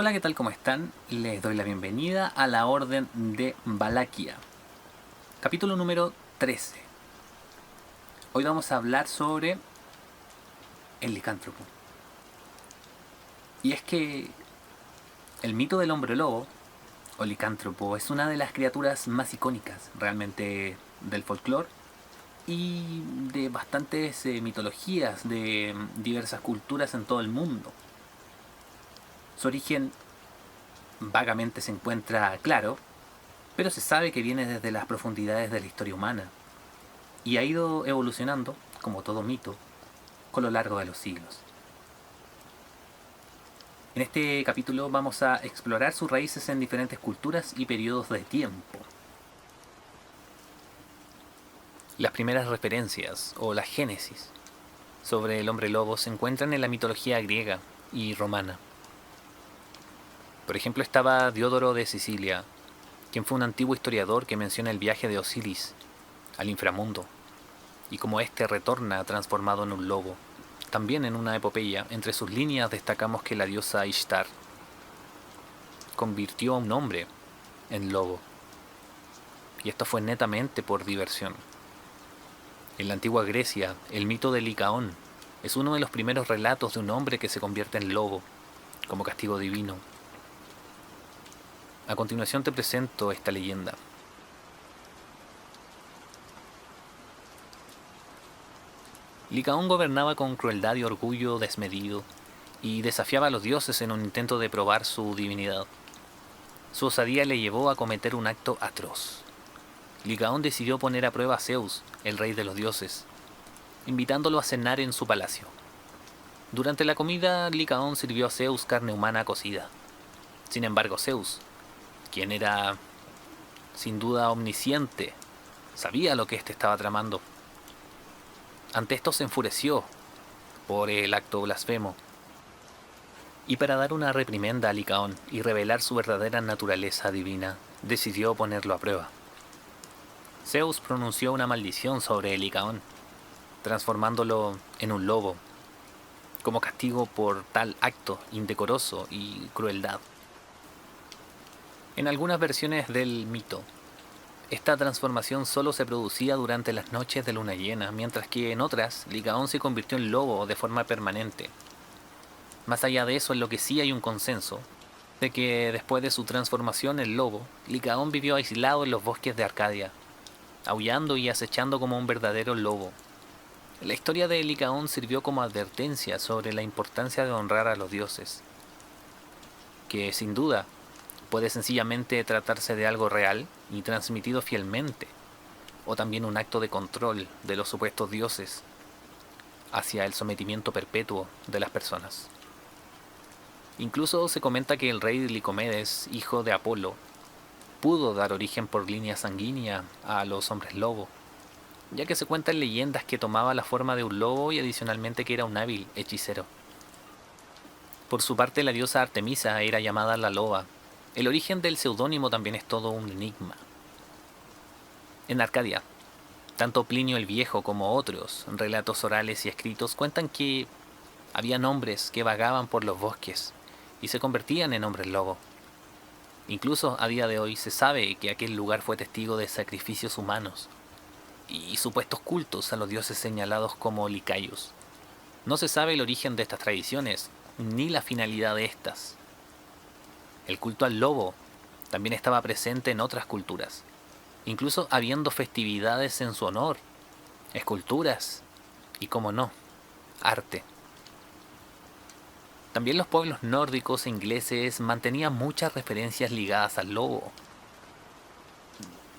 Hola, ¿qué tal? ¿Cómo están? Les doy la bienvenida a la Orden de Valaquia. Capítulo número 13. Hoy vamos a hablar sobre el licántropo. Y es que el mito del hombre lobo, o licántropo, es una de las criaturas más icónicas realmente del folclore y de bastantes mitologías de diversas culturas en todo el mundo. Su origen vagamente se encuentra claro, pero se sabe que viene desde las profundidades de la historia humana y ha ido evolucionando, como todo mito, con lo largo de los siglos. En este capítulo vamos a explorar sus raíces en diferentes culturas y periodos de tiempo. Las primeras referencias, o la génesis, sobre el hombre lobo se encuentran en la mitología griega y romana. Por ejemplo, estaba Diodoro de Sicilia, quien fue un antiguo historiador que menciona el viaje de Osiris al inframundo, y cómo éste retorna transformado en un lobo. También en una epopeya, entre sus líneas destacamos que la diosa Ishtar convirtió a un hombre en lobo, y esto fue netamente por diversión. En la antigua Grecia, el mito de Licaón es uno de los primeros relatos de un hombre que se convierte en lobo, como castigo divino. A continuación te presento esta leyenda. Licaón gobernaba con crueldad y orgullo desmedido, y desafiaba a los dioses en un intento de probar su divinidad. Su osadía le llevó a cometer un acto atroz. Licaón decidió poner a prueba a Zeus, el rey de los dioses, invitándolo a cenar en su palacio. Durante la comida, Licaón sirvió a Zeus carne humana cocida. Sin embargo, Zeus, quien era sin duda omnisciente, sabía lo que éste estaba tramando. Ante esto se enfureció por el acto blasfemo, y para dar una reprimenda a Licaón y revelar su verdadera naturaleza divina, decidió ponerlo a prueba. Zeus pronunció una maldición sobre Licaón, transformándolo en un lobo, como castigo por tal acto indecoroso y crueldad. En algunas versiones del mito, esta transformación solo se producía durante las noches de luna llena, mientras que en otras, Licaón se convirtió en lobo de forma permanente. Más allá de eso, en lo que sí hay un consenso, de que después de su transformación en lobo, Licaón vivió aislado en los bosques de Arcadia, aullando y acechando como un verdadero lobo. La historia de Licaón sirvió como advertencia sobre la importancia de honrar a los dioses, que sin duda puede sencillamente tratarse de algo real y transmitido fielmente, o también un acto de control de los supuestos dioses hacia el sometimiento perpetuo de las personas. Incluso se comenta que el rey Licomedes, hijo de Apolo, pudo dar origen por línea sanguínea a los hombres lobo, ya que se cuentan leyendas que tomaba la forma de un lobo y adicionalmente que era un hábil hechicero. Por su parte, la diosa Artemisa era llamada la loba. El origen del seudónimo también es todo un enigma. En Arcadia, tanto Plinio el Viejo como otros relatos orales y escritos cuentan que había hombres que vagaban por los bosques y se convertían en hombres lobo. Incluso a día de hoy se sabe que aquel lugar fue testigo de sacrificios humanos y supuestos cultos a los dioses señalados como licayos. No se sabe el origen de estas tradiciones, ni la finalidad de estas. El culto al lobo también estaba presente en otras culturas, incluso habiendo festividades en su honor, esculturas y, como no, arte. También los pueblos nórdicos e ingleses mantenían muchas referencias ligadas al lobo.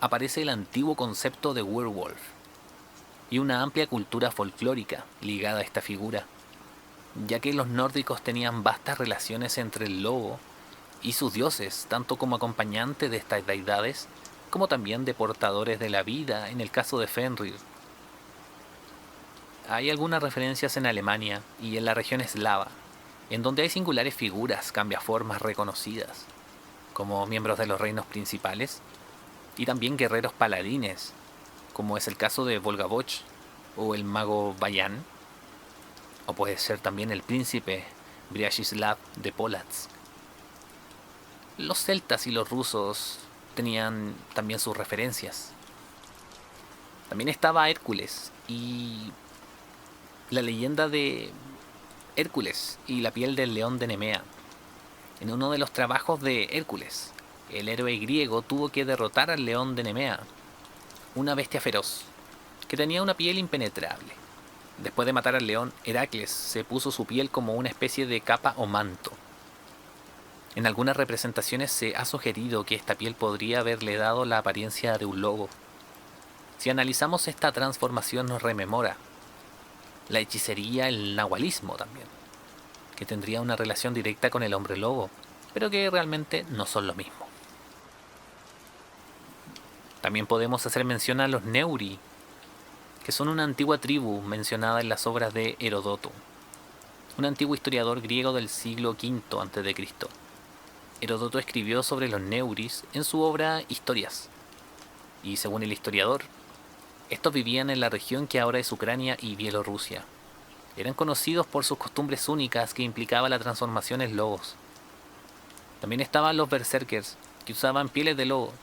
Aparece el antiguo concepto de werewolf y una amplia cultura folclórica ligada a esta figura, ya que los nórdicos tenían vastas relaciones entre el lobo y sus dioses, tanto como acompañante de estas deidades, como también de portadores de la vida, en el caso de Fenrir. Hay algunas referencias en Alemania y en la región eslava, en donde hay singulares figuras cambiaformas reconocidas, como miembros de los reinos principales, y también guerreros paladines, como es el caso de Volgavoch o el mago Bayan, o puede ser también el príncipe Briachislav de Polotsk. Los celtas y los rusos tenían también sus referencias. También estaba Hércules y la leyenda de Hércules y la piel del león de Nemea. En uno de los trabajos de Hércules, el héroe griego tuvo que derrotar al león de Nemea, una bestia feroz, que tenía una piel impenetrable. Después de matar al león, Heracles se puso su piel como una especie de capa o manto. En algunas representaciones se ha sugerido que esta piel podría haberle dado la apariencia de un lobo. Si analizamos esta transformación nos rememora la hechicería, el nahualismo también, que tendría una relación directa con el hombre lobo, pero que realmente no son lo mismo. También podemos hacer mención a los Neuri, que son una antigua tribu mencionada en las obras de Heródoto, un antiguo historiador griego del siglo V a.C. Heródoto escribió sobre los Neuris en su obra Historias, y según el historiador, estos vivían en la región que ahora es Ucrania y Bielorrusia. Eran conocidos por sus costumbres únicas que implicaban la transformación en lobos. También estaban los berserkers, que usaban pieles de lobo.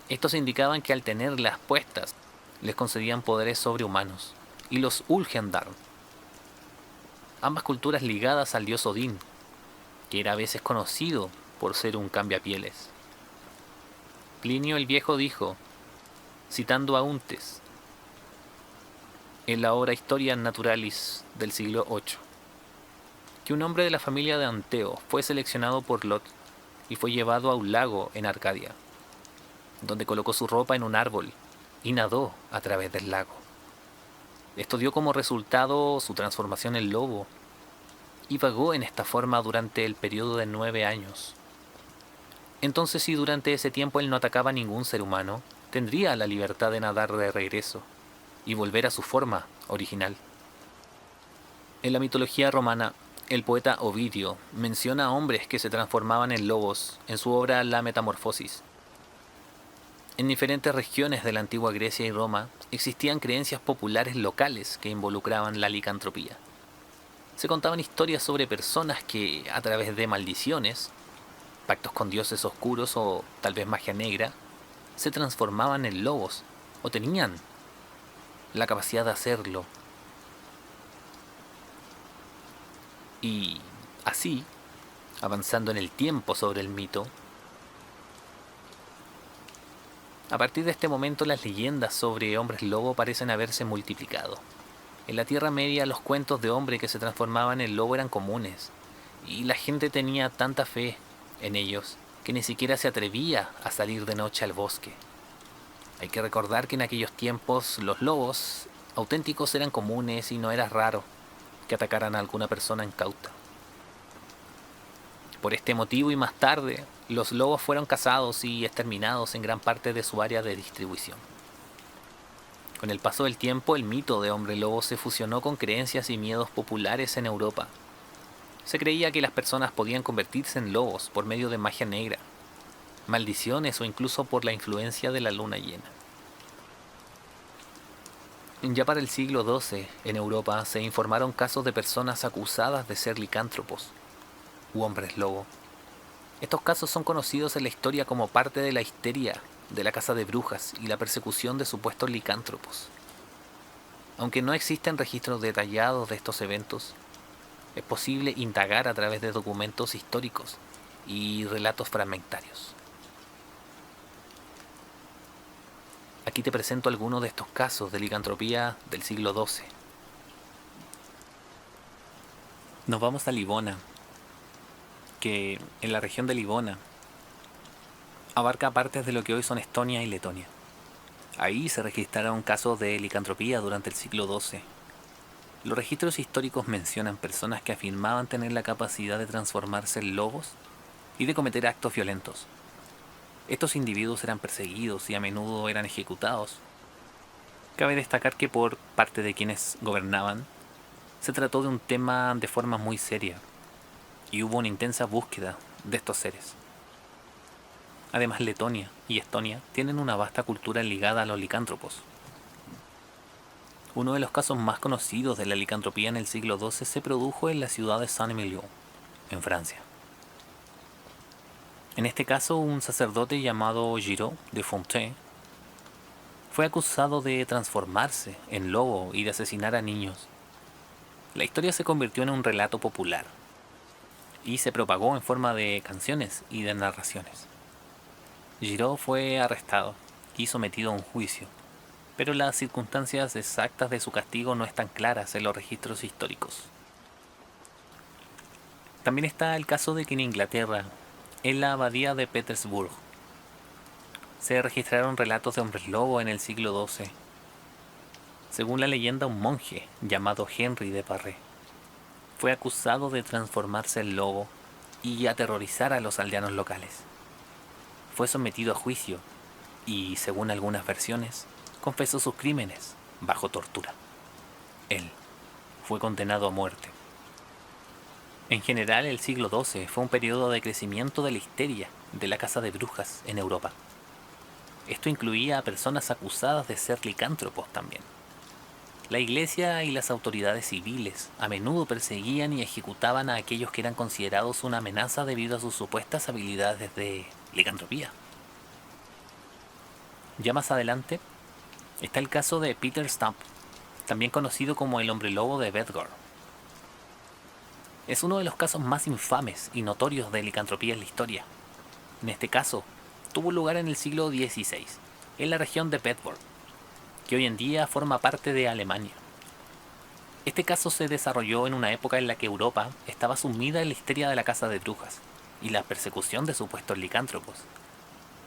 Estos indicaban que al tenerlas puestas, les concedían poderes sobrehumanos. Y los Ulfhendar, ambas culturas ligadas al dios Odín, que era a veces conocido por ser un cambiapieles. Plinio el Viejo dijo, citando a Untes, en la obra Historia Naturalis del siglo VIII, que un hombre de la familia de Anteo fue seleccionado por Lot y fue llevado a un lago en Arcadia, donde colocó su ropa en un árbol y nadó a través del lago. Esto dio como resultado su transformación en lobo y vagó en esta forma durante el periodo de 9 años. Entonces, si durante ese tiempo él no atacaba a ningún ser humano, tendría la libertad de nadar de regreso y volver a su forma original. En la mitología romana, el poeta Ovidio menciona a hombres que se transformaban en lobos en su obra La Metamorfosis. En diferentes regiones de la antigua Grecia y Roma existían creencias populares locales que involucraban la licantropía. Se contaban historias sobre personas que, a través de maldiciones, pactos con dioses oscuros o tal vez magia negra, se transformaban en lobos o tenían la capacidad de hacerlo. Y así, avanzando en el tiempo sobre el mito, a partir de este momento las leyendas sobre hombres lobo parecen haberse multiplicado. En la Tierra Media los cuentos de hombre que se transformaban en lobo eran comunes, y la gente tenía tanta fe en ellos que ni siquiera se atrevía a salir de noche al bosque. Hay que recordar que en aquellos tiempos los lobos auténticos eran comunes y no era raro que atacaran a alguna persona incauta. Por este motivo y más tarde, los lobos fueron cazados y exterminados en gran parte de su área de distribución. Con el paso del tiempo, el mito de hombre lobo se fusionó con creencias y miedos populares en Europa. Se creía que las personas podían convertirse en lobos por medio de magia negra, maldiciones o incluso por la influencia de la luna llena. Ya para el siglo XII, en Europa, se informaron casos de personas acusadas de ser licántropos u hombres lobo. Estos casos son conocidos en la historia como parte de la histeria de la caza de brujas y la persecución de supuestos licántropos. Aunque no existen registros detallados de estos eventos, es posible indagar a través de documentos históricos y relatos fragmentarios. Aquí te presento algunos de estos casos de licantropía del siglo XII. Nos vamos a Livona, que en la región de Livona abarca partes de lo que hoy son Estonia y Letonia. Ahí se registraron casos de licantropía durante el siglo XII. Los registros históricos mencionan personas que afirmaban tener la capacidad de transformarse en lobos y de cometer actos violentos. Estos individuos eran perseguidos y a menudo eran ejecutados. Cabe destacar que por parte de quienes gobernaban, se trató de un tema de forma muy seria y hubo una intensa búsqueda de estos seres. Además, Letonia y Estonia tienen una vasta cultura ligada a los licántropos. Uno de los casos más conocidos de la licantropía en el siglo XII se produjo en la ciudad de Saint-Émilion, en Francia. En este caso, un sacerdote llamado Giraud de Fontaine fue acusado de transformarse en lobo y de asesinar a niños. La historia se convirtió en un relato popular y se propagó en forma de canciones y de narraciones. Giraud fue arrestado y sometido a un juicio, pero las circunstancias exactas de su castigo no están claras en los registros históricos. También está el caso de que en Inglaterra, en la abadía de Petersburg, se registraron relatos de hombres lobo en el siglo XII. Según la leyenda, un monje llamado Henry de Parré fue acusado de transformarse en lobo y aterrorizar a los aldeanos locales. Fue sometido a juicio y, según algunas versiones, confesó sus crímenes bajo tortura. Él fue condenado a muerte. En general, el siglo XII fue un periodo de crecimiento de la histeria de la caza de brujas en Europa. Esto incluía a personas acusadas de ser licántropos también. La iglesia y las autoridades civiles a menudo perseguían y ejecutaban a aquellos que eran considerados una amenaza debido a sus supuestas habilidades de licantropía. Ya más adelante está el caso de Peter Stump, también conocido como el hombre lobo de Bedford. Es uno de los casos más infames y notorios de licantropía en la historia. En este caso, tuvo lugar en el siglo XVI, en la región de Bedford, que hoy en día forma parte de Alemania. Este caso se desarrolló en una época en la que Europa estaba sumida en la histeria de la caza de brujas y la persecución de supuestos licántropos.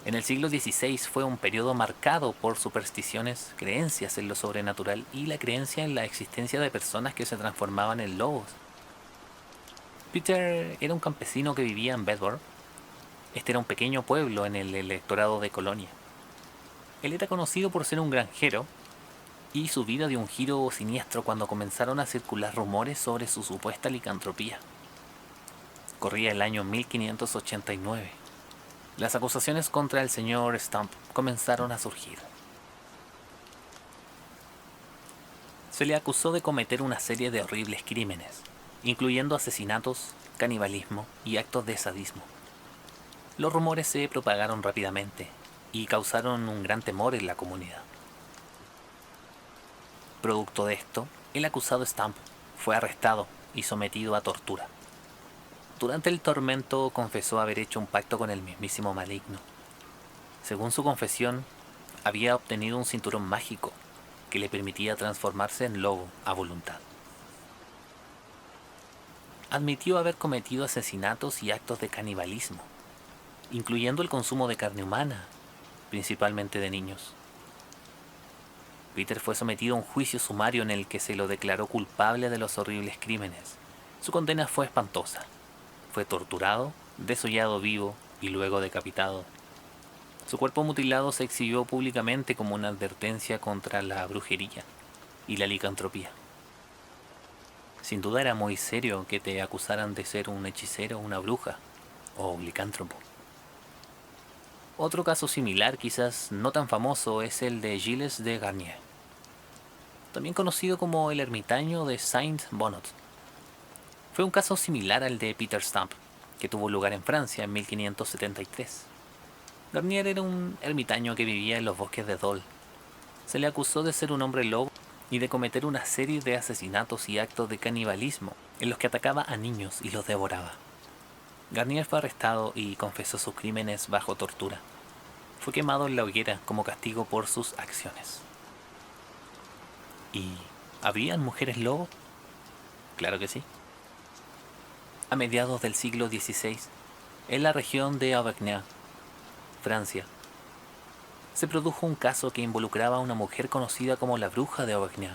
En el siglo XVI fue un periodo marcado por supersticiones, creencias en lo sobrenatural y la creencia en la existencia de personas que se transformaban en lobos. Peter era un campesino que vivía en Bedford. Este era un pequeño pueblo en el electorado de Colonia. Él era conocido por ser un granjero y su vida dio un giro siniestro cuando comenzaron a circular rumores sobre su supuesta licantropía. Corría el año 1589. Las acusaciones contra el señor Stump comenzaron a surgir. Se le acusó de cometer una serie de horribles crímenes, incluyendo asesinatos, canibalismo y actos de sadismo. Los rumores se propagaron rápidamente y causaron un gran temor en la comunidad. Producto de esto, el acusado Stump fue arrestado y sometido a tortura. Durante el tormento confesó haber hecho un pacto con el mismísimo maligno. Según su confesión, había obtenido un cinturón mágico que le permitía transformarse en lobo a voluntad. Admitió haber cometido asesinatos y actos de canibalismo, incluyendo el consumo de carne humana, principalmente de niños. Peter fue sometido a un juicio sumario en el que se lo declaró culpable de los horribles crímenes. Su condena fue espantosa. Fue torturado, desollado vivo y luego decapitado. Su cuerpo mutilado se exhibió públicamente como una advertencia contra la brujería y la licantropía. Sin duda era muy serio que te acusaran de ser un hechicero, una bruja o un licántropo. Otro caso similar, quizás no tan famoso, es el de Gilles de Garnier, también conocido como el ermitaño de Saint-Bonnet. Fue un caso similar al de Peter Stump, que tuvo lugar en Francia en 1573. Garnier era un ermitaño que vivía en los bosques de Dole. Se le acusó de ser un hombre lobo y de cometer una serie de asesinatos y actos de canibalismo en los que atacaba a niños y los devoraba. Garnier fue arrestado y confesó sus crímenes bajo tortura. Fue quemado en la hoguera como castigo por sus acciones. ¿Y habían mujeres lobo? Claro que sí. A mediados del siglo XVI, en la región de Auvergne, Francia, se produjo un caso que involucraba a una mujer conocida como la bruja de Auvergne.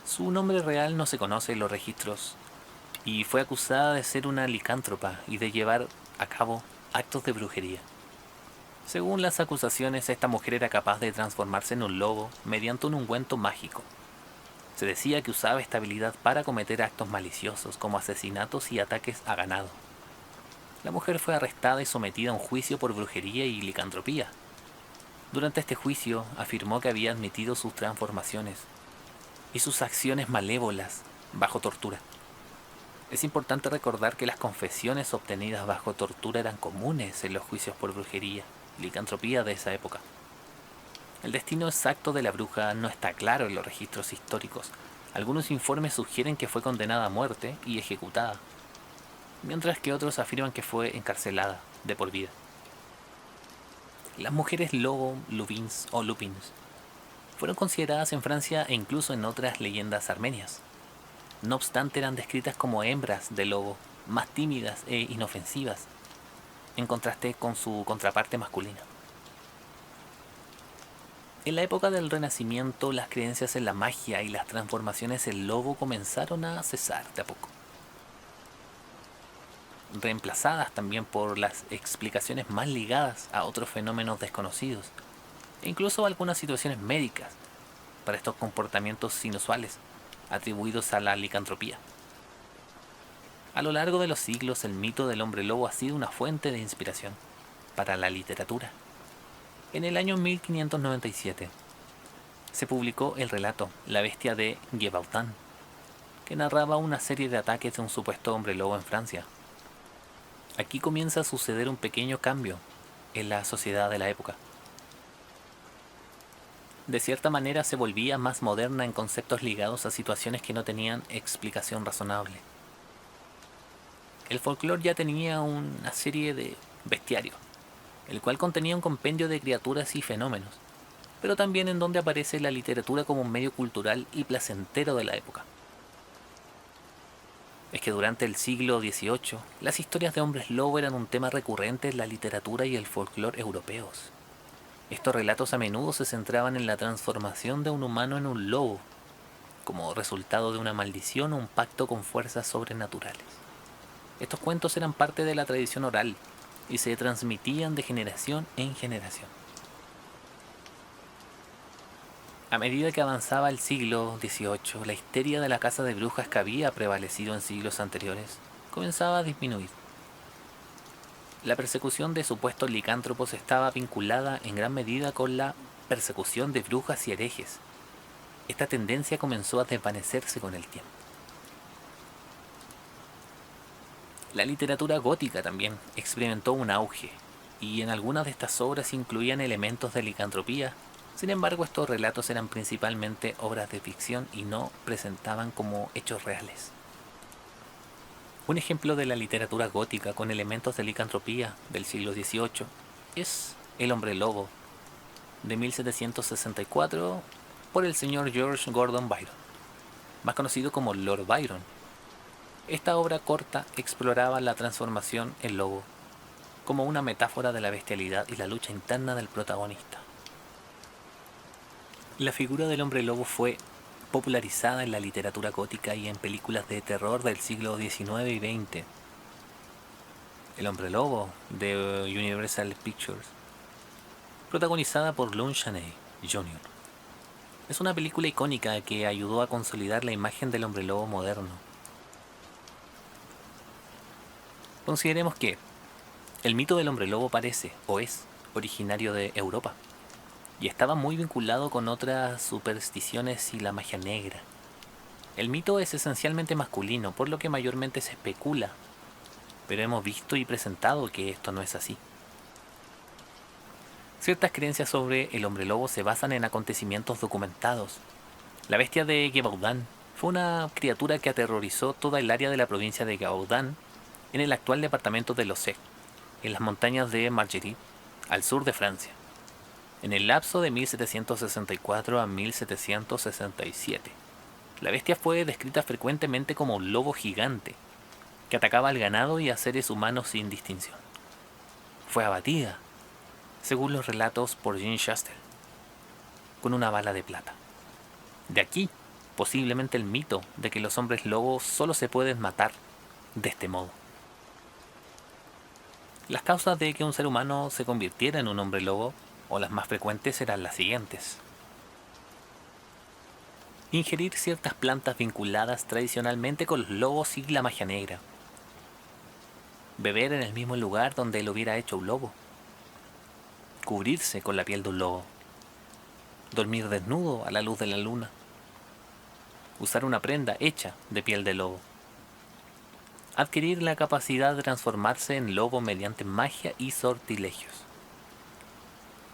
Su nombre real no se conoce en los registros y fue acusada de ser una licántropa y de llevar a cabo actos de brujería. Según las acusaciones, esta mujer era capaz de transformarse en un lobo mediante un ungüento mágico. Se decía que usaba esta habilidad para cometer actos maliciosos como asesinatos y ataques a ganado. La mujer fue arrestada y sometida a un juicio por brujería y licantropía. Durante este juicio afirmó que había admitido sus transformaciones y sus acciones malévolas bajo tortura. Es importante recordar que las confesiones obtenidas bajo tortura eran comunes en los juicios por brujería y licantropía de esa época. El destino exacto de la bruja no está claro en los registros históricos. Algunos informes sugieren que fue condenada a muerte y ejecutada, mientras que otros afirman que fue encarcelada de por vida. Las mujeres lobo, lupins o lupins fueron consideradas en Francia e incluso en otras leyendas armenias. No obstante, eran descritas como hembras de lobo, más tímidas e inofensivas, en contraste con su contraparte masculina. En la época del Renacimiento, las creencias en la magia y las transformaciones en lobo comenzaron a cesar de a poco, reemplazadas también por las explicaciones más ligadas a otros fenómenos desconocidos, e incluso algunas situaciones médicas para estos comportamientos inusuales atribuidos a la licantropía. A lo largo de los siglos, el mito del hombre lobo ha sido una fuente de inspiración para la literatura. En el año 1597 se publicó el relato La bestia de Gévaudan, que narraba una serie de ataques de un supuesto hombre lobo en Francia. Aquí comienza a suceder un pequeño cambio en la sociedad de la época. De cierta manera se volvía más moderna en conceptos ligados a situaciones que no tenían explicación razonable. El folclore ya tenía una serie de bestiario, el cual contenía un compendio de criaturas y fenómenos, pero también en donde aparece la literatura como un medio cultural y placentero de la época. Es que durante el siglo XVIII, las historias de hombres lobo eran un tema recurrente en la literatura y el folclore europeos. Estos relatos a menudo se centraban en la transformación de un humano en un lobo, como resultado de una maldición o un pacto con fuerzas sobrenaturales. Estos cuentos eran parte de la tradición oral y se transmitían de generación en generación. A medida que avanzaba el siglo XVIII, la histeria de la caza de brujas que había prevalecido en siglos anteriores comenzaba a disminuir. La persecución de supuestos licántropos estaba vinculada en gran medida con la persecución de brujas y herejes. Esta tendencia comenzó a desvanecerse con el tiempo. La literatura gótica también experimentó un auge, y en algunas de estas obras incluían elementos de licantropía. Sin embargo, estos relatos eran principalmente obras de ficción y no presentaban como hechos reales. Un ejemplo de la literatura gótica con elementos de licantropía del siglo XVIII es El hombre lobo, de 1764, por el señor George Gordon Byron, más conocido como Lord Byron. Esta obra corta exploraba la transformación en lobo como una metáfora de la bestialidad y la lucha interna del protagonista. La figura del hombre lobo fue popularizada en la literatura gótica y en películas de terror del siglo XIX y XX. El hombre lobo, de Universal Pictures, protagonizada por Lon Chaney Jr. Es una película icónica que ayudó a consolidar la imagen del hombre lobo moderno. Consideremos que el mito del hombre lobo parece, o es, originario de Europa, y estaba muy vinculado con otras supersticiones y la magia negra. El mito es esencialmente masculino, por lo que mayormente se especula, pero hemos visto y presentado que esto no es así. Ciertas creencias sobre el hombre lobo se basan en acontecimientos documentados. La bestia de Gévaudan fue una criatura que aterrorizó toda el área de la provincia de Gévaudan en el actual departamento de Lossec, en las montañas de Margerie, al sur de Francia, en el lapso de 1764 a 1767. La bestia fue descrita frecuentemente como un lobo gigante, que atacaba al ganado y a seres humanos sin distinción. Fue abatida, según los relatos, por Jean Chastel, con una bala de plata. De aquí, posiblemente el mito de que los hombres lobos solo se pueden matar de este modo. Las causas de que un ser humano se convirtiera en un hombre lobo, o las más frecuentes, eran las siguientes. Ingerir ciertas plantas vinculadas tradicionalmente con los lobos y la magia negra. Beber en el mismo lugar donde lo hubiera hecho un lobo. Cubrirse con la piel de un lobo. Dormir desnudo a la luz de la luna. Usar una prenda hecha de piel de lobo. adquirir la capacidad de transformarse en lobo mediante magia y sortilegios,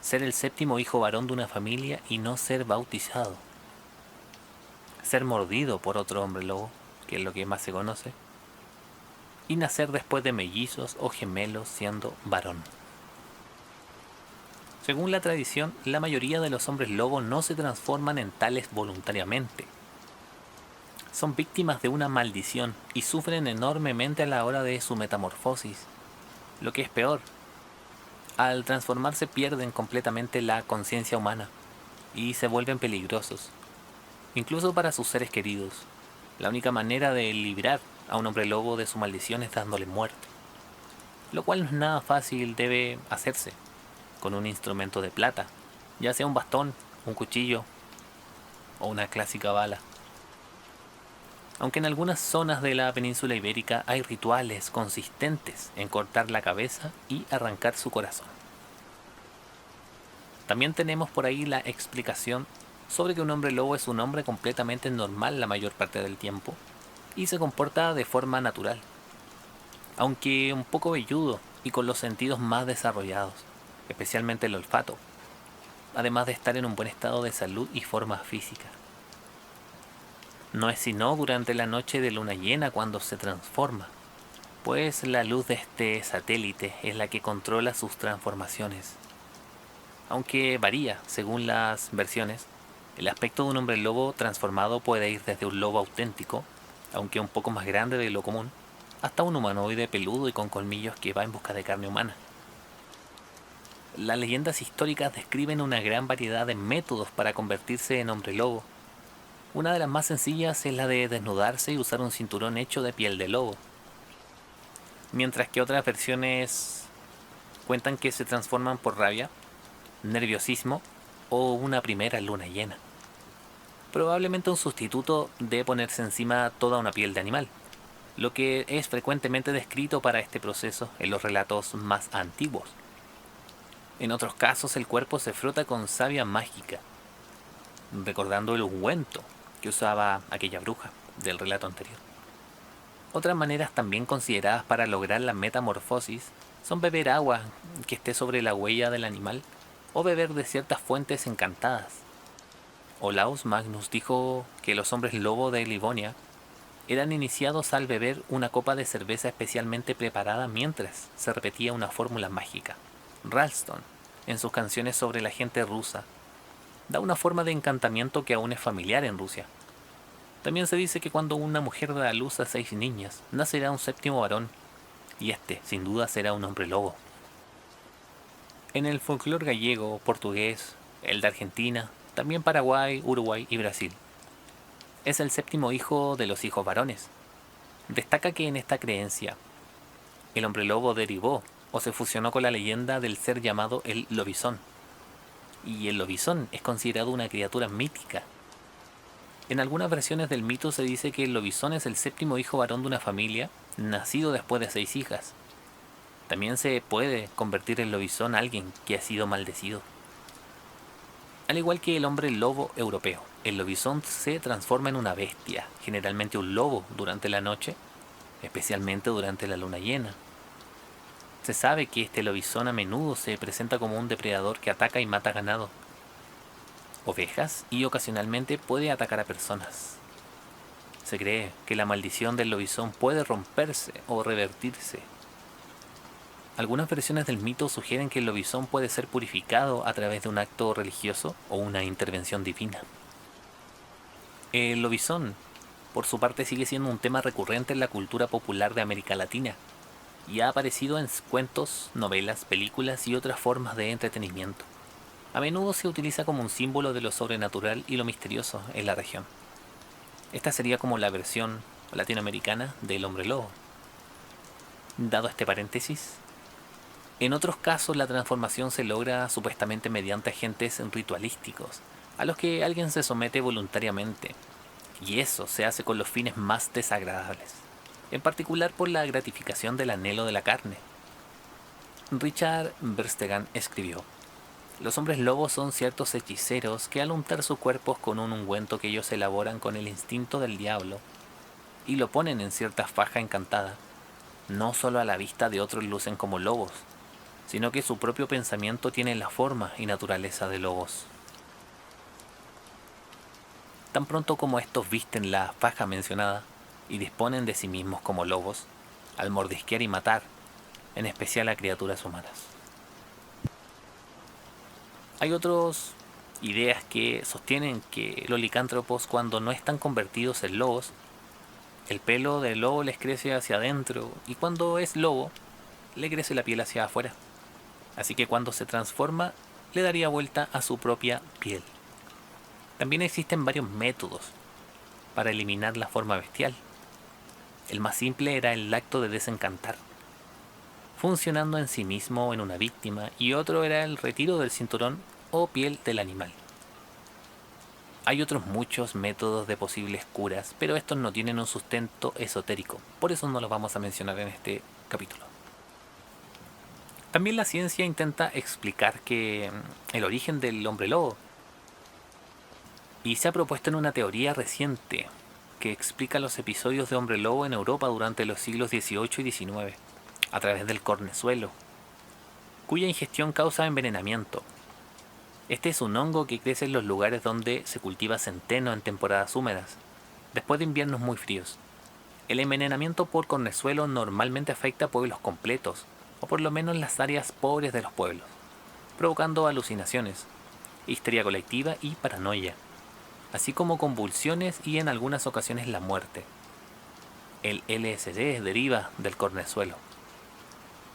ser el séptimo hijo varón de una familia y no ser bautizado, ser mordido por otro hombre lobo, que es lo que más se conoce, y nacer después de mellizos o gemelos siendo varón. Según la tradición, la mayoría de los hombres lobo no se transforman en tales voluntariamente. Son víctimas de una maldición y sufren enormemente a la hora de su metamorfosis. Lo que es peor, al transformarse pierden completamente la conciencia humana y se vuelven peligrosos, incluso para sus seres queridos. La única manera de librar a un hombre lobo de su maldición es dándole muerte, lo cual no es nada fácil, debe hacerse con un instrumento de plata, ya sea un bastón, un cuchillo o una clásica bala. Aunque en algunas zonas de la península ibérica hay rituales consistentes en cortar la cabeza y arrancar su corazón. También tenemos por ahí la explicación sobre que un hombre lobo es un hombre completamente normal la mayor parte del tiempo y se comporta de forma natural, aunque un poco velludo y con los sentidos más desarrollados, especialmente el olfato, además de estar en un buen estado de salud y forma física. No es sino durante la noche de luna llena cuando se transforma, pues la luz de este satélite es la que controla sus transformaciones. Aunque varía según las versiones, el aspecto de un hombre lobo transformado puede ir desde un lobo auténtico, aunque un poco más grande de lo común, hasta un humanoide peludo y con colmillos que va en busca de carne humana. Las leyendas históricas describen una gran variedad de métodos para convertirse en hombre lobo. Una de las más sencillas es la de desnudarse y usar un cinturón hecho de piel de lobo, mientras que otras versiones cuentan que se transforman por rabia, nerviosismo o una primera luna llena. Probablemente un sustituto de ponerse encima toda una piel de animal, lo que es frecuentemente descrito para este proceso en los relatos más antiguos. En otros casos el cuerpo se frota con savia mágica, recordando el ungüento que usaba aquella bruja del relato anterior. Otras maneras también consideradas para lograr la metamorfosis son beber agua que esté sobre la huella del animal o beber de ciertas fuentes encantadas. Olaus Magnus dijo que los hombres lobo de Livonia eran iniciados al beber una copa de cerveza especialmente preparada mientras se repetía una fórmula mágica. Ralston, en sus canciones sobre la gente rusa, da una forma de encantamiento que aún es familiar en Rusia. También se dice que cuando una mujer da a luz a 6 niñas, nacerá un séptimo varón, y este, sin duda, será un hombre lobo. En el folclore gallego, portugués, el de Argentina, también Paraguay, Uruguay y Brasil, es el séptimo hijo de los hijos varones. Destaca que en esta creencia, el hombre lobo derivó o se fusionó con la leyenda del ser llamado el lobizón, y el lobizón es considerado una criatura mítica. En algunas versiones del mito se dice que el lobizón es el séptimo hijo varón de una familia, nacido después de 6 hijas. También se puede convertir en lobizón a alguien que ha sido maldecido. Al igual que el hombre lobo europeo, el lobizón se transforma en una bestia, generalmente un lobo, durante la noche, especialmente durante la luna llena. Se sabe que este lobizón a menudo se presenta como un depredador que ataca y mata ganado, ovejas y ocasionalmente puede atacar a personas. Se cree que la maldición del lobizón puede romperse o revertirse. Algunas versiones del mito sugieren que el lobizón puede ser purificado a través de un acto religioso o una intervención divina. El lobizón, por su parte, sigue siendo un tema recurrente en la cultura popular de América Latina y ha aparecido en cuentos, novelas, películas y otras formas de entretenimiento. A menudo se utiliza como un símbolo de lo sobrenatural y lo misterioso en la región. Esta sería como la versión latinoamericana del hombre lobo. Dado este paréntesis, en otros casos la transformación se logra supuestamente mediante agentes ritualísticos, a los que alguien se somete voluntariamente, y eso se hace con los fines más desagradables, en particular por la gratificación del anhelo de la carne. Richard Verstegan escribió: los hombres lobos son ciertos hechiceros que al untar sus cuerpos con un ungüento que ellos elaboran con el instinto del diablo y lo ponen en cierta faja encantada, no solo a la vista de otros lucen como lobos, sino que su propio pensamiento tiene la forma y naturaleza de lobos. Tan pronto como estos visten la faja mencionada y disponen de sí mismos como lobos, al mordisquear y matar, en especial a criaturas humanas. Hay otras ideas que sostienen que los licántropos, cuando no están convertidos en lobos, el pelo del lobo les crece hacia adentro y cuando es lobo, le crece la piel hacia afuera. Así que cuando se transforma, le daría vuelta a su propia piel. También existen varios métodos para eliminar la forma bestial. El más simple era el acto de desencantar, funcionando en sí mismo en una víctima, y otro era el retiro del cinturón o piel del animal. Hay otros muchos métodos de posibles curas, pero estos no tienen un sustento esotérico, por eso no los vamos a mencionar en este capítulo. También la ciencia intenta explicar el origen del hombre lobo, y se ha propuesto en una teoría reciente que explica los episodios de hombre lobo en Europa durante los siglos XVIII y XIX, a través del cornezuelo, cuya ingestión causa envenenamiento. Este es un hongo que crece en los lugares donde se cultiva centeno en temporadas húmedas, después de inviernos muy fríos. El envenenamiento por cornezuelo normalmente afecta a pueblos completos, o por lo menos las áreas pobres de los pueblos, provocando alucinaciones, histeria colectiva y paranoia, así como convulsiones y en algunas ocasiones la muerte. El LSD deriva del cornezuelo.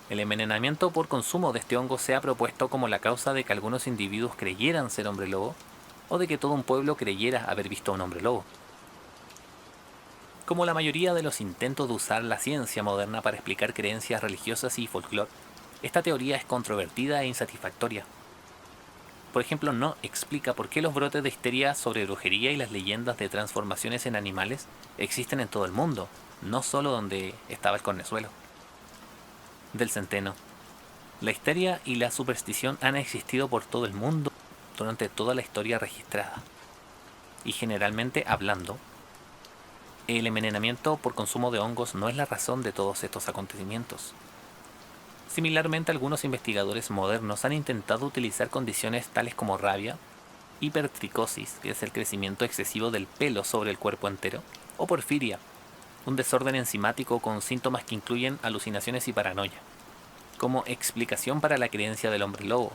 El envenenamiento por consumo de este hongo se ha propuesto como la causa de que algunos individuos creyeran ser hombre lobo, o de que todo un pueblo creyera haber visto a un hombre lobo. Como la mayoría de los intentos de usar la ciencia moderna para explicar creencias religiosas y folclore, esta teoría es controvertida e insatisfactoria. Por ejemplo, no explica por qué los brotes de histeria sobre brujería y las leyendas de transformaciones en animales existen en todo el mundo, no solo donde estaba el cornezuelo. Del centeno. La histeria y la superstición han existido por todo el mundo durante toda la historia registrada. Y generalmente hablando, el envenenamiento por consumo de hongos no es la razón de todos estos acontecimientos. Similarmente, algunos investigadores modernos han intentado utilizar condiciones tales como rabia, hipertricosis, que es el crecimiento excesivo del pelo sobre el cuerpo entero, o porfiria, un desorden enzimático con síntomas que incluyen alucinaciones y paranoia, como explicación para la creencia del hombre lobo,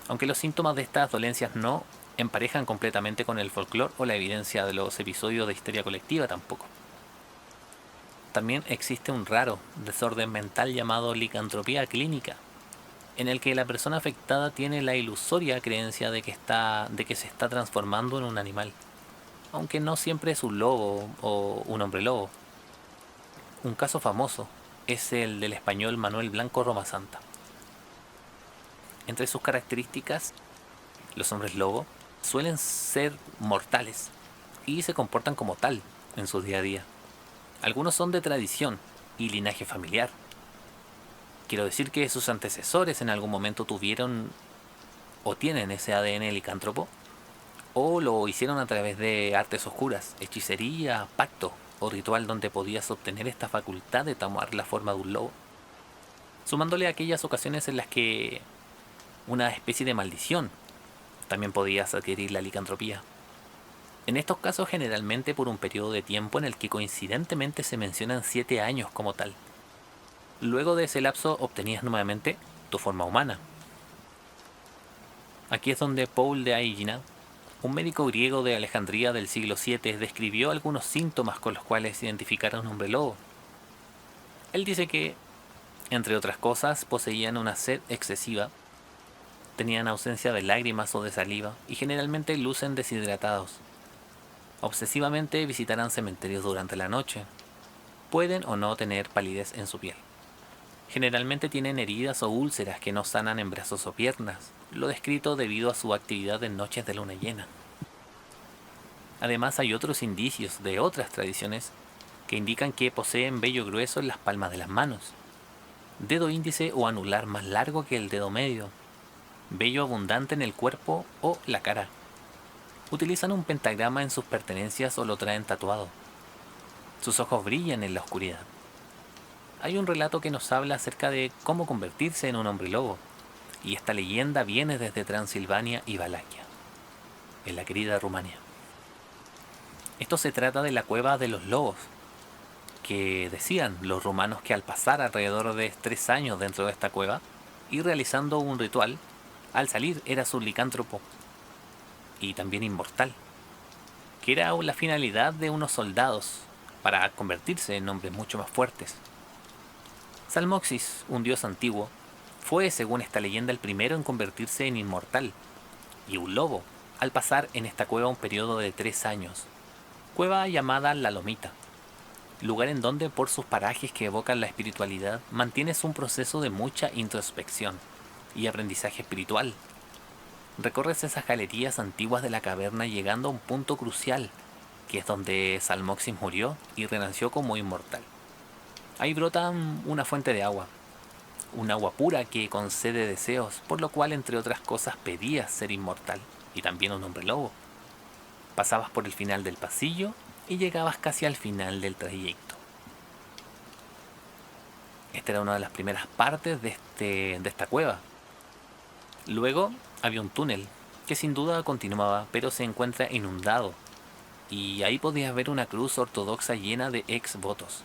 aunque los síntomas de estas dolencias no emparejan completamente con el folclore o la evidencia de los episodios de histeria colectiva tampoco. También existe un raro desorden mental llamado licantropía clínica, en el que la persona afectada tiene la ilusoria creencia de que se está transformando en un animal, aunque no siempre es un lobo o un hombre lobo. Un caso famoso es el del español Manuel Blanco Romasanta. Entre sus características, los hombres lobo suelen ser mortales y se comportan como tal en su día a día. Algunos son de tradición y linaje familiar. Quiero decir que sus antecesores en algún momento tuvieron o tienen ese ADN licántropo, o lo hicieron a través de artes oscuras, hechicería, pacto o ritual donde podías obtener esta facultad de tomar la forma de un lobo, sumándole aquellas ocasiones en las que una especie de maldición también podías adquirir la licantropía. En estos casos generalmente por un periodo de tiempo en el que coincidentemente se mencionan 7 años como tal. Luego de ese lapso obtenías nuevamente tu forma humana. Aquí es donde Paul de Aegina, un médico griego de Alejandría del siglo VII, describió algunos síntomas con los cuales identificar a un hombre lobo. Él dice que, entre otras cosas, poseían una sed excesiva, tenían ausencia de lágrimas o de saliva y generalmente lucen deshidratados. Obsesivamente visitarán cementerios durante la noche. Pueden o no tener palidez en su piel. Generalmente tienen heridas o úlceras que no sanan en brazos o piernas, lo descrito debido a su actividad en noches de luna llena. Además hay otros indicios de otras tradiciones que indican que poseen vello grueso en las palmas de las manos, dedo índice o anular más largo que el dedo medio, vello abundante en el cuerpo o la cara. Utilizan un pentagrama en sus pertenencias o lo traen tatuado. Sus ojos brillan en la oscuridad. hay un relato que nos habla acerca de cómo convertirse en un hombre lobo, y esta leyenda viene desde Transilvania y Valaquia, en la querida Rumania. Esto se trata de la cueva de los lobos, que decían los rumanos que al pasar alrededor de 3 años dentro de esta cueva y realizando un ritual, al salir eras un licántropo y también inmortal, que era la finalidad de unos soldados para convertirse en hombres mucho más fuertes. Salmoxis, un dios antiguo, fue, según esta leyenda, el primero en convertirse en inmortal, y un lobo, al pasar en esta cueva un periodo de 3 años, cueva llamada La Lomita, lugar en donde, por sus parajes que evocan la espiritualidad, mantienes un proceso de mucha introspección y aprendizaje espiritual. Recorres esas galerías antiguas de la caverna llegando a un punto crucial, que es donde Salmoxis murió y renació como inmortal. Ahí brota una fuente de agua, un agua pura que concede deseos, por lo cual, entre otras cosas, pedías ser inmortal y también un hombre lobo. Pasabas por el final del pasillo y llegabas casi al final del trayecto. Esta era una de las primeras partes de esta cueva. Luego había un túnel que sin duda continuaba, pero se encuentra inundado, y ahí podías ver una cruz ortodoxa llena de ex votos.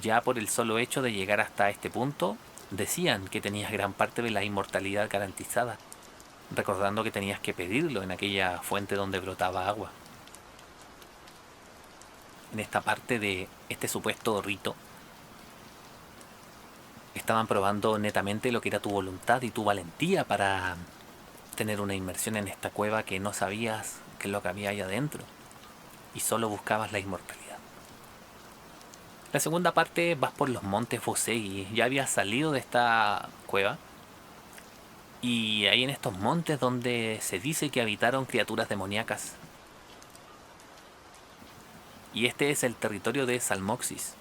Ya por el solo hecho de llegar hasta este punto, decían que tenías gran parte de la inmortalidad garantizada, recordando que tenías que pedirlo en aquella fuente donde brotaba agua. En esta parte de este supuesto rito, estaban probando netamente lo que era tu voluntad y tu valentía para tener una inmersión en esta cueva que no sabías qué es lo que había ahí adentro y solo buscabas la inmortalidad. La segunda parte vas por los montes Fosegui, ya habías salido de esta cueva y ahí en estos montes donde se dice que habitaron criaturas demoníacas. Y este es el territorio de Salmoxis.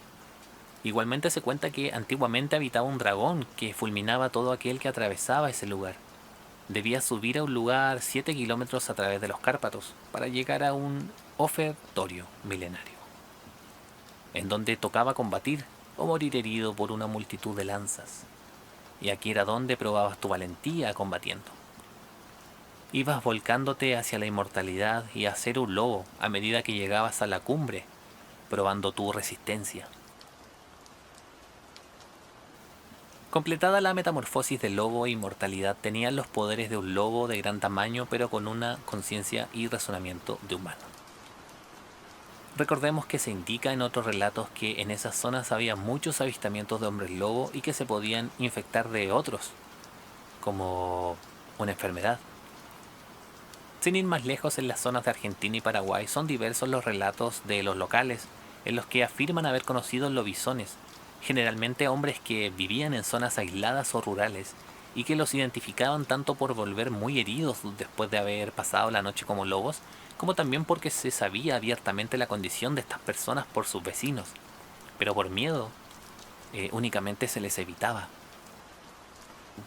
Igualmente se cuenta que antiguamente habitaba un dragón que fulminaba a todo aquel que atravesaba ese lugar. Debía subir a un lugar 7 kilómetros a través de los Cárpatos para llegar a un ofertorio milenario, en donde tocaba combatir o morir herido por una multitud de lanzas. Y aquí era donde probabas tu valentía combatiendo. Ibas volcándote hacia la inmortalidad y a ser un lobo a medida que llegabas a la cumbre, probando tu resistencia. Completada la metamorfosis del lobo e inmortalidad, tenían los poderes de un lobo de gran tamaño, pero con una conciencia y razonamiento de humano. Recordemos que se indica en otros relatos que en esas zonas había muchos avistamientos de hombres lobo y que se podían infectar de otros, como una enfermedad. Sin ir más lejos, en las zonas de Argentina y Paraguay son diversos los relatos de los locales en los que afirman haber conocido lobisones, generalmente hombres que vivían en zonas aisladas o rurales y que los identificaban tanto por volver muy heridos después de haber pasado la noche como lobos, como también porque se sabía abiertamente la condición de estas personas por sus vecinos, pero por miedo únicamente se les evitaba.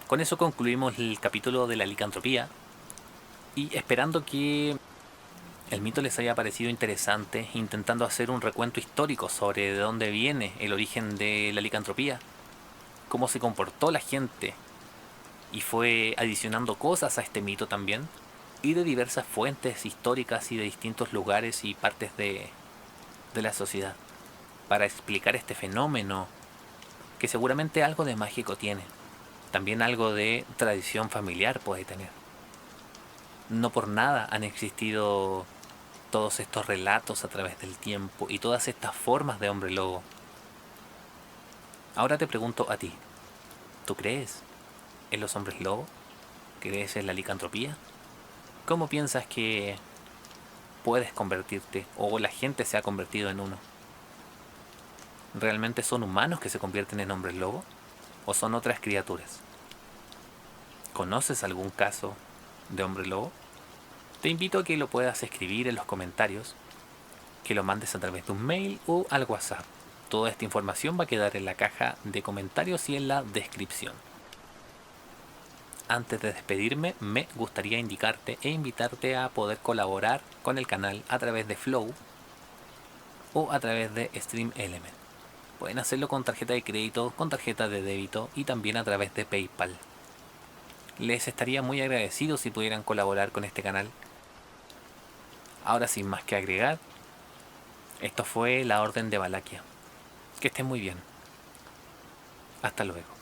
Con eso concluimos el capítulo de la licantropía y esperando que el mito les haya parecido interesante, intentando hacer un recuento histórico sobre de dónde viene el origen de la licantropía, cómo se comportó la gente y fue adicionando cosas a este mito también, y de diversas fuentes históricas y de distintos lugares y partes de la sociedad, para explicar este fenómeno que seguramente algo de mágico tiene, también algo de tradición familiar puede tener. No por nada han existido todos estos relatos a través del tiempo y todas estas formas de hombre lobo. Ahora te pregunto a ti, ¿tú crees en los hombres lobo? ¿Crees en la licantropía? ¿Cómo piensas que puedes convertirte o la gente se ha convertido en uno? ¿Realmente son humanos que se convierten en hombres lobo? ¿O son otras criaturas? ¿Conoces algún caso de hombre lobo? Te invito a que lo puedas escribir en los comentarios, que lo mandes a través de un mail o al WhatsApp. Toda esta información va a quedar en la caja de comentarios y en la descripción. Antes de despedirme, me gustaría indicarte e invitarte a poder colaborar con el canal a través de Flow o a través de Stream Element. Pueden hacerlo con tarjeta de crédito, con tarjeta de débito y también a través de PayPal. Les estaría muy agradecido si pudieran colaborar con este canal. Ahora sin más que agregar, esto fue la Orden de Valaquia. Que estén muy bien. Hasta luego.